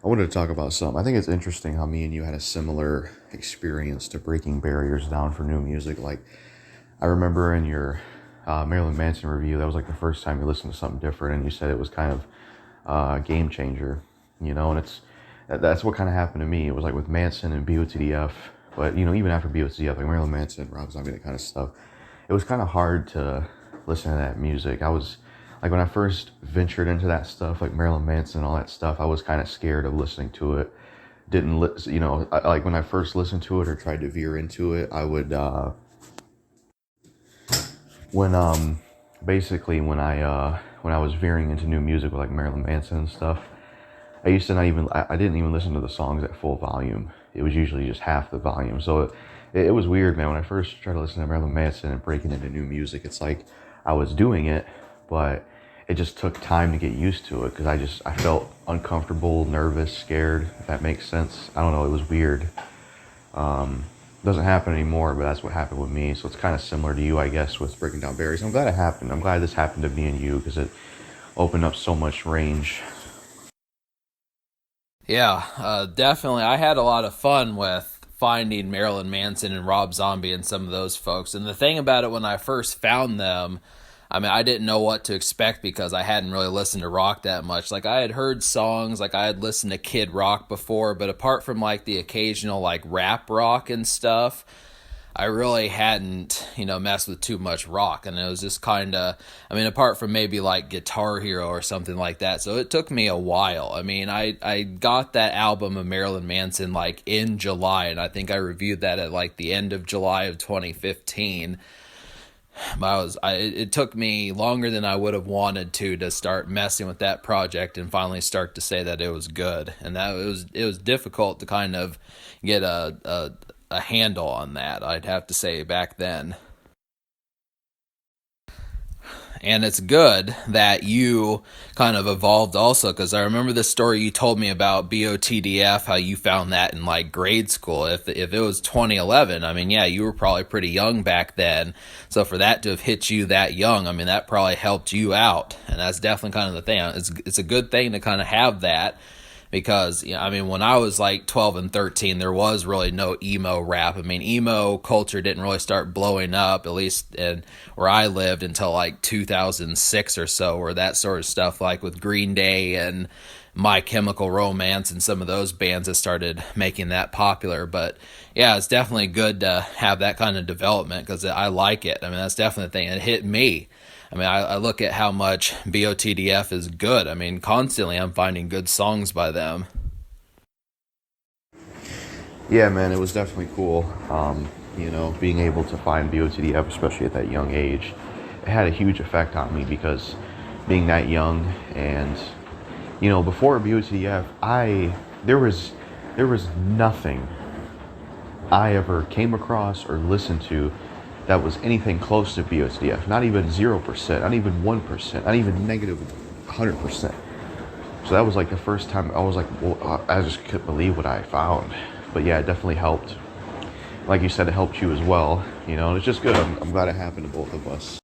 I wanted to talk about something. I think it's interesting how me and you had a similar experience to breaking barriers down for new music. Like, I remember in your Marilyn Manson review, that was like the first time you listened to something different, and you said it was kind of a game changer, and that's what kind of happened to me. It was like with Manson and BOTDF, but even after BOTDF, like Marilyn Manson, Rob Zombie, that kind of stuff, it was kind of hard to listen to that music. I was like, when I first ventured into that stuff, like Marilyn Manson and all that stuff, I was kind of scared of listening to it. Didn't listen, like when I first listened to it or tried to veer into it, I would, when basically when I was veering into new music with like Marilyn Manson and stuff, I used to not even, I didn't even listen to the songs at full volume. It was usually just half the volume. So it was weird, man. When I first tried to listen to Marilyn Manson and breaking into new music, it's like I was doing it, but it just took time to get used to it because I felt uncomfortable, nervous, scared, if that makes sense. I don't know, it was weird. Doesn't happen anymore, but that's what happened with me. So it's kind of similar to you, I guess, with breaking down barriers. I'm glad it happened. I'm glad this happened to me and you because it opened up so much range. Yeah, definitely. I had a lot of fun with finding Marilyn Manson and Rob Zombie and some of those folks. And the thing about it, when I first found them, I mean, I didn't know what to expect because I hadn't really listened to rock that much. Like, I had heard songs, like, I had listened to Kid Rock before, but apart from, like, the occasional, like, rap rock and stuff, I really hadn't, messed with too much rock. And it was just kind of, I mean, apart from maybe like Guitar Hero or something like that. So it took me a while. I mean, I got that album of Marilyn Manson like in July, and I think I reviewed that at like the end of July of 2015. But it took me longer than I would have wanted to start messing with that project and finally start to say that it was good. And that it was difficult to kind of get a handle on that, I'd have to say, back then. And it's good that you kind of evolved also, because I remember the story you told me about BOTDF, how you found that in like grade school. If it was 2011, I mean, yeah, you were probably pretty young back then. So for that to have hit you that young, I mean, that probably helped you out. And that's definitely kind of the thing. It's a good thing to kind of have that, because I mean, when I was like 12 and 13, there was really no emo rap. I mean, emo culture didn't really start blowing up, at least in where I lived, until like 2006 or so, where that sort of stuff, like with Green Day and My Chemical Romance and some of those bands that started making that popular. But yeah, it's definitely good to have that kind of development because I like it. I mean, that's definitely the thing. It hit me. I mean, I look at how much BOTDF is good. I mean, constantly I'm finding good songs by them. Yeah, man, it was definitely cool. Being able to find BOTDF, especially at that young age, it had a huge effect on me because being that young and before BOTDF, there was nothing I ever came across or listened to that was anything close to BOTDF. Not even 0%, not even 1%, not even negative 100%. So that was like the first time I was like, well, I just couldn't believe what I found. But yeah, it definitely helped. Like you said, it helped you as well. And it's just good. I'm glad it happened to both of us.